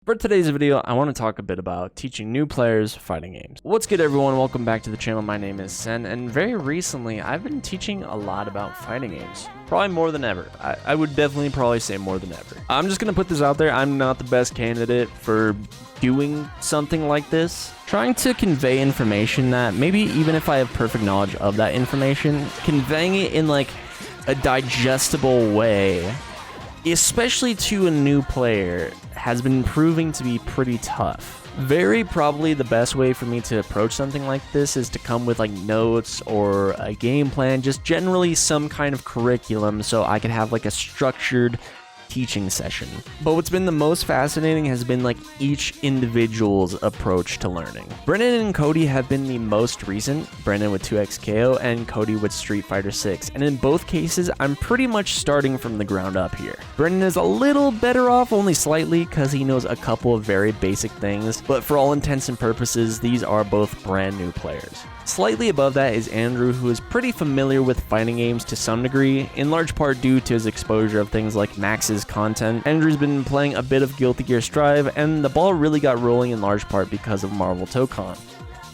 For today's video, I want to talk a bit about teaching new players fighting games. What's good, everyone? Welcome back to the channel. My name is Sen, and very recently, I've been teaching a lot about fighting games. Probably more than ever. I would definitely probably say more than ever. I'm just going to put this out there. I'm not the best candidate for doing something like this. Trying to convey information that maybe even if I have perfect knowledge of that information, conveying it in like a digestible way, especially to a new player, has been proving to be pretty tough. Very probably the best way for me to approach something like this is to come with like notes or a game plan, just generally some kind of curriculum so I can have like a structured teaching session. But what's been the most fascinating has been like each individual's approach to learning. Brennan and Cody have been the most recent, Brennan with 2xKO and Cody with Street Fighter 6, and in both cases I'm pretty much starting from the ground up here. Brennan is a little better off, only slightly, because he knows a couple of very basic things, but for all intents and purposes these are both brand new players. Slightly above that is Andrew, who is pretty familiar with fighting games to some degree, in large part due to his exposure of things like Max's content. Andrew's been playing a bit of Guilty Gear Strive, and the ball really got rolling in large part because of Marvel Tokon.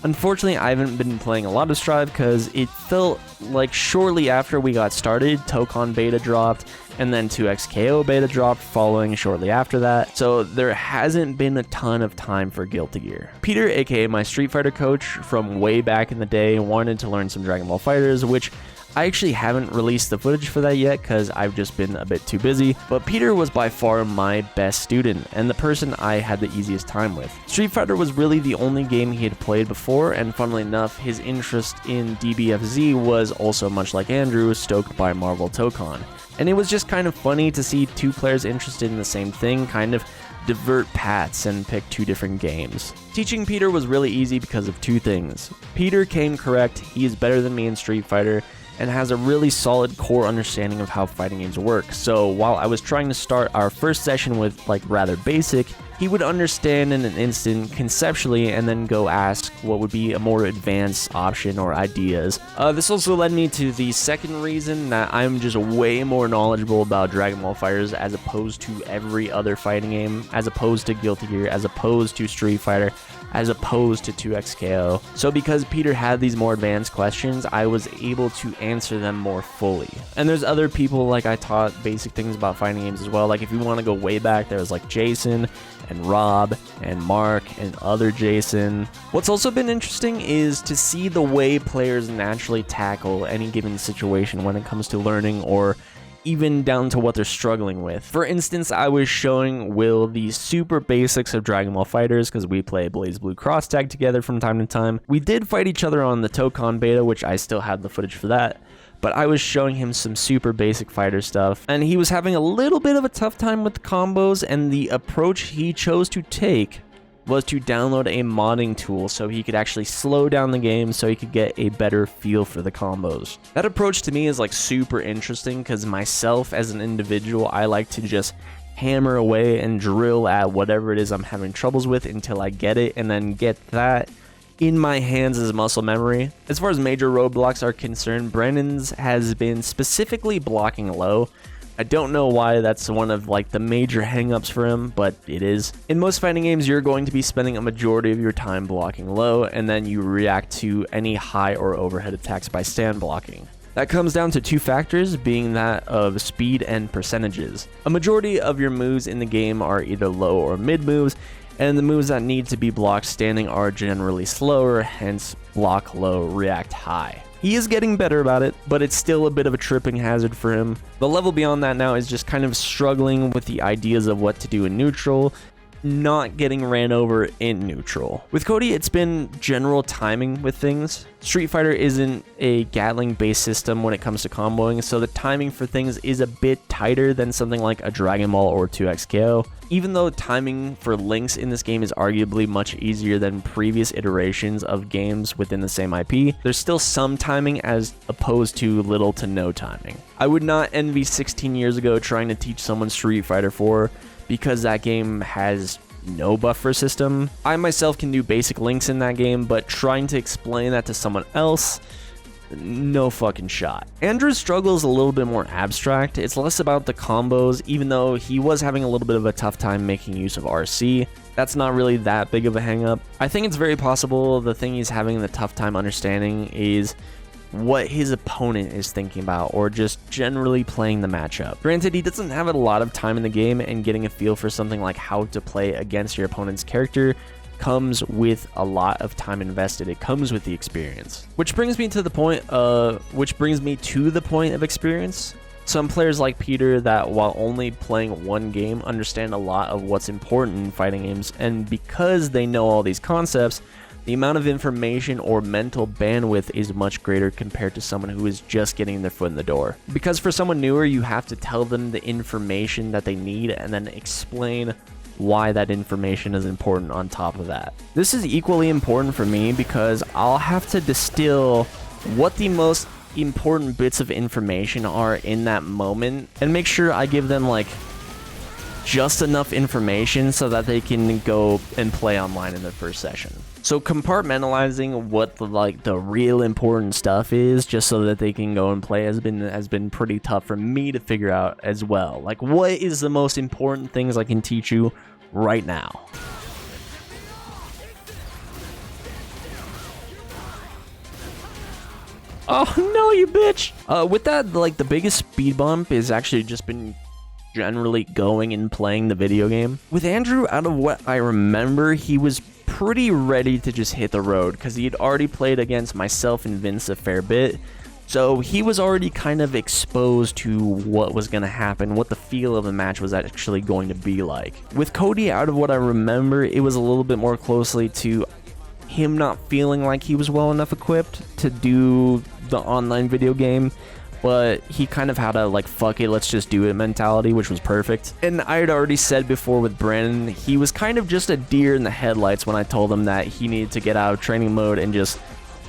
Unfortunately, I haven't been playing a lot of Strive because it felt like shortly after we got started, Tokon beta dropped, and then 2xKO beta dropped following shortly after that, so there hasn't been a ton of time for Guilty Gear. Peter, aka my Street Fighter coach from way back in the day, wanted to learn some Dragon Ball FighterZ, which I actually haven't released the footage for that yet because I've just been a bit too busy, but Peter was by far my best student and the person I had the easiest time with. Street Fighter was really the only game he had played before, and funnily enough, his interest in DBFZ was also much like Andrew, stoked by Marvel Tokon. And it was just kind of funny to see two players interested in the same thing kind of divert paths and pick two different games. Teaching Peter was really easy because of two things. Peter came correct, he is better than me in Street Fighter, and has a really solid core understanding of how fighting games work. So while I was trying to start our first session with like rather basic, he would understand in an instant conceptually and then go ask what would be a more advanced option or ideas. This also led me to the second reason that I'm just way more knowledgeable about Dragon Ball FighterZ as opposed to every other fighting game, as opposed to Guilty Gear, as opposed to Street Fighter, as opposed to 2xKO. So because Peter had these more advanced questions, I was able to answer them more fully. And there's other people like I taught basic things about fighting games as well. Like if you want to go way back, there was like Jason and Rob and Mark and other Jason. What's also been interesting is to see the way players naturally tackle any given situation when it comes to learning, or even down to what they're struggling with. For instance, I was showing Will the super basics of Dragon Ball FighterZ because we play BlazBlue Cross Tag together from time to time. We did fight each other on the Tokon beta, which I still had the footage for that, but I was showing him some super basic fighter stuff, and he was having a little bit of a tough time with the combos, and the approach he chose to take was to download a modding tool so he could actually slow down the game so he could get a better feel for the combos. That approach to me is like super interesting because myself as an individual, I like to just hammer away and drill at whatever it is I'm having troubles with until I get it, and then get that in my hands as muscle memory. As far as major roadblocks are concerned, Brennan's has been specifically blocking low. I don't know why that's one of like the major hangups for him, but it is. In most fighting games, you're going to be spending a majority of your time blocking low, and then you react to any high or overhead attacks by stand blocking. That comes down to two factors, being that of speed and percentages. A majority of your moves in the game are either low or mid moves, and the moves that need to be blocked standing are generally slower, hence block low, react high. He is getting better about it, but it's still a bit of a tripping hazard for him. The level beyond that now is just kind of struggling with the ideas of what to do in neutral, not getting ran over in neutral. With Cody, it's been general timing with things. Street Fighter isn't a Gatling-based system when it comes to comboing, so the timing for things is a bit tighter than something like a Dragon Ball or 2xKO. Even though timing for links in this game is arguably much easier than previous iterations of games within the same IP, there's still some timing as opposed to little to no timing. I would not envy 16 years ago trying to teach someone Street Fighter 4 because that game has no buffer system. I myself can do basic links in that game, but trying to explain that to someone else, no fucking shot. Andrew's struggle is a little bit more abstract. It's less about the combos, even though he was having a little bit of a tough time making use of RC. That's not really that big of a hang up. I think it's very possible the thing he's having the tough time understanding is what his opponent is thinking about, or just generally playing the matchup. Granted, he doesn't have a lot of time in the game, and getting a feel for something like how to play against your opponent's character comes with a lot of time invested. It comes with the experience. Which brings me to the point of experience. Some players like Peter that, while only playing one game, understand a lot of what's important in fighting games, and because they know all these concepts, the amount of information or mental bandwidth is much greater compared to someone who is just getting their foot in the door. Because for someone newer, you have to tell them the information that they need and then explain why that information is important on top of that. This is equally important for me because I'll have to distill what the most important bits of information are in that moment and make sure I give them like just enough information so that they can go and play online in their first session. So compartmentalizing what the real important stuff is just so that they can go and play has been pretty tough for me to figure out as well. Like, what is the most important things I can teach you right now? Oh no, you bitch! With that, like, the biggest speed bump is actually just been generally going and playing the video game. With Andrew, out of what I remember, he was pretty ready to just hit the road because he had already played against myself and Vince a fair bit. So he was already kind of exposed to what was going to happen, what the feel of the match was actually going to be like. With Cody, out of what I remember, it was a little bit more closely to him not feeling like he was well enough equipped to do the online video game, but he kind of had a like, fuck it, let's just do it mentality, which was perfect. And I had already said before with Brandon, he was kind of just a deer in the headlights when I told him that he needed to get out of training mode and just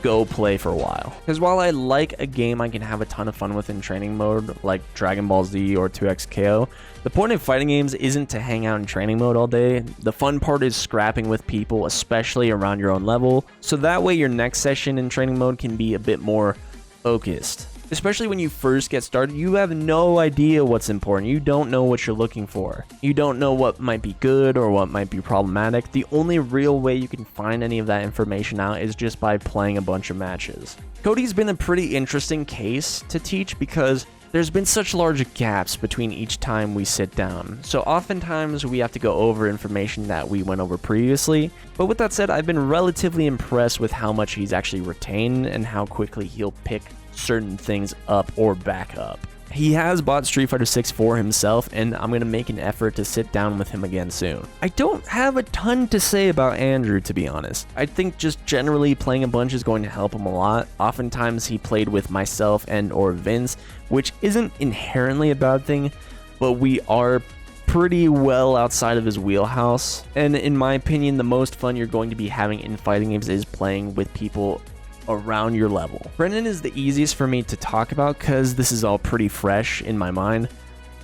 go play for a while. Because while I like a game I can have a ton of fun with in training mode, like Dragon Ball Z or 2XKO, the point of fighting games isn't to hang out in training mode all day. The fun part is scrapping with people, especially around your own level, so that way your next session in training mode can be a bit more focused. Especially when you first get started, you have no idea what's important. You don't know what you're looking for. You don't know what might be good or what might be problematic. The only real way you can find any of that information out is just by playing a bunch of matches. Cody's been a pretty interesting case to teach because there's been such large gaps between each time we sit down. So oftentimes we have to go over information that we went over previously. But with that said, I've been relatively impressed with how much he's actually retained and how quickly he'll pick certain things up or back up. He has bought Street Fighter 6 for himself, and I'm going to make an effort to sit down with him again soon. I don't have a ton to say about Andrew, to be honest. I think just generally playing a bunch is going to help him a lot. Oftentimes he played with myself and or Vince, which isn't inherently a bad thing, but we are pretty well outside of his wheelhouse. And in my opinion, the most fun you're going to be having in fighting games is playing with people around your level. Brendan is the easiest for me to talk about because this is all pretty fresh in my mind.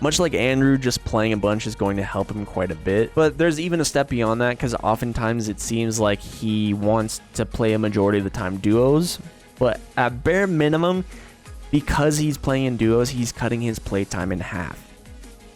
Much like Andrew, just playing a bunch is going to help him quite a bit. But there's even a step beyond that because oftentimes it seems like he wants to play a majority of the time duos. But at bare minimum, because he's playing in duos, he's cutting his playtime in half.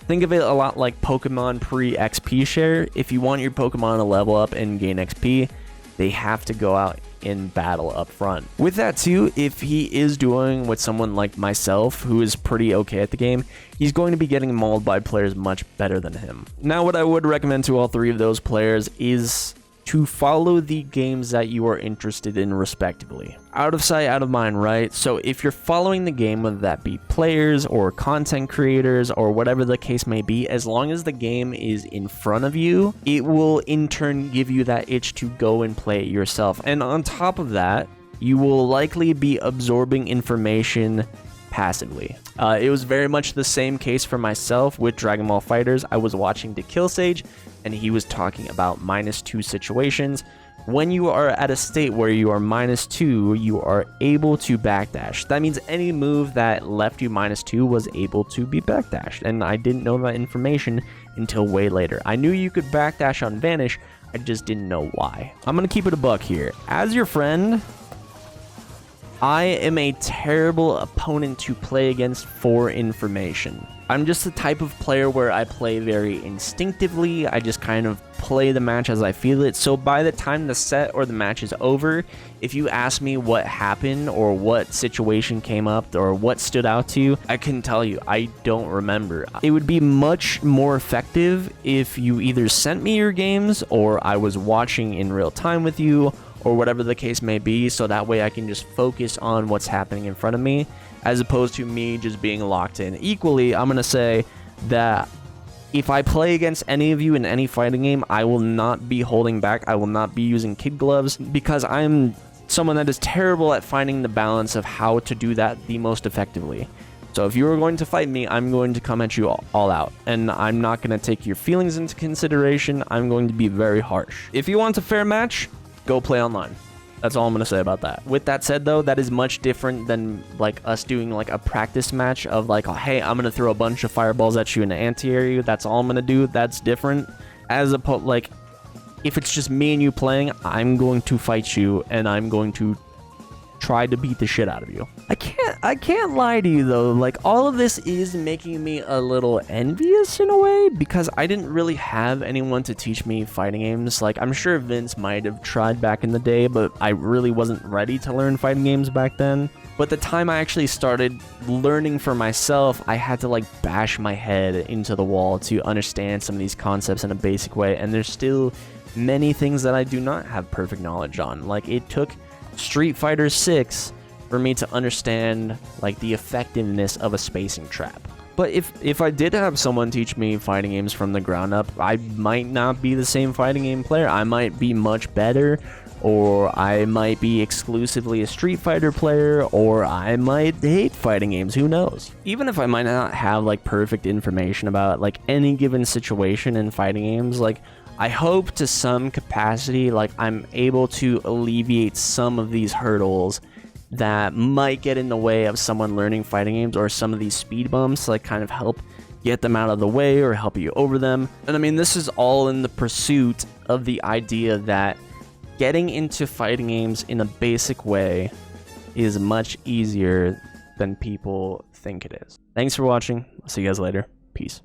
Think of it a lot like Pokemon pre-XP share. If you want your Pokemon to level up and gain XP, they have to go out in battle up front. With that too, if he is doing with someone like myself who is pretty okay at the game, he's going to be getting mauled by players much better than him. Now, what I would recommend to all three of those players is to follow the games that you are interested in respectively. Out of sight, out of mind, right? So if you're following the game, whether that be players or content creators or whatever the case may be, as long as the game is in front of you, it will in turn give you that itch to go and play it yourself. And on top of that, you will likely be absorbing information passively. It was very much the same case for myself with Dragon Ball FighterZ. I was watching To Kill Sage, and he was talking about -2 situations. When you are at a state where you are -2, you are able to backdash. That means any move that left you -2 was able to be backdashed, and I didn't know that information until way later. I knew you could backdash on Vanish, I just didn't know why. I'm gonna keep it a buck here. As your friend, I am a terrible opponent to play against for information. I'm just the type of player where I play very instinctively. I just kind of play the match as I feel it. So by the time the set or the match is over, if you ask me what happened or what situation came up or what stood out to you, I couldn't tell you. I don't remember. It would be much more effective if you either sent me your games or I was watching in real time with you, or whatever the case may be, so that way I can just focus on what's happening in front of me, as opposed to me just being locked in. Equally, I'm going to say that if I play against any of you in any fighting game, I will not be holding back. I will not be using kid gloves, because I'm someone that is terrible at finding the balance of how to do that the most effectively. So if you are going to fight me, I'm going to come at you all out, and I'm not going to take your feelings into consideration. I'm going to be very harsh. If you want a fair match, go play online. That's all I'm going to say about that. With that said, though, that is much different than like us doing like a practice match of like, oh, hey, I'm going to throw a bunch of fireballs at you in the anti-area. That's all I'm going to do. That's different. As opposed, like, if it's just me and you playing, I'm going to fight you and I'm going to try to beat the shit out of you. I can't lie to you though, like all of this is making me a little envious in a way, because I didn't really have anyone to teach me fighting games. Like, I'm sure Vince might have tried back in the day, but I really wasn't ready to learn fighting games back then. But the time I actually started learning for myself, I had to like bash my head into the wall to understand some of these concepts in a basic way, and there's still many things that I do not have perfect knowledge on. Like, it took Street Fighter 6 for me to understand like the effectiveness of a spacing trap. But if I did have someone teach me fighting games from the ground up, I might not be the same fighting game player. I might be much better, or I might be exclusively a Street Fighter player, or I might hate fighting games. Who knows? Even if I might not have like perfect information about like any given situation in fighting games, like, I hope to some capacity, like, I'm able to alleviate some of these hurdles that might get in the way of someone learning fighting games, or some of these speed bumps, like kind of help get them out of the way or help you over them. And I mean, this is all in the pursuit of the idea that getting into fighting games in a basic way is much easier than people think it is. Thanks for watching. I'll see you guys later. Peace.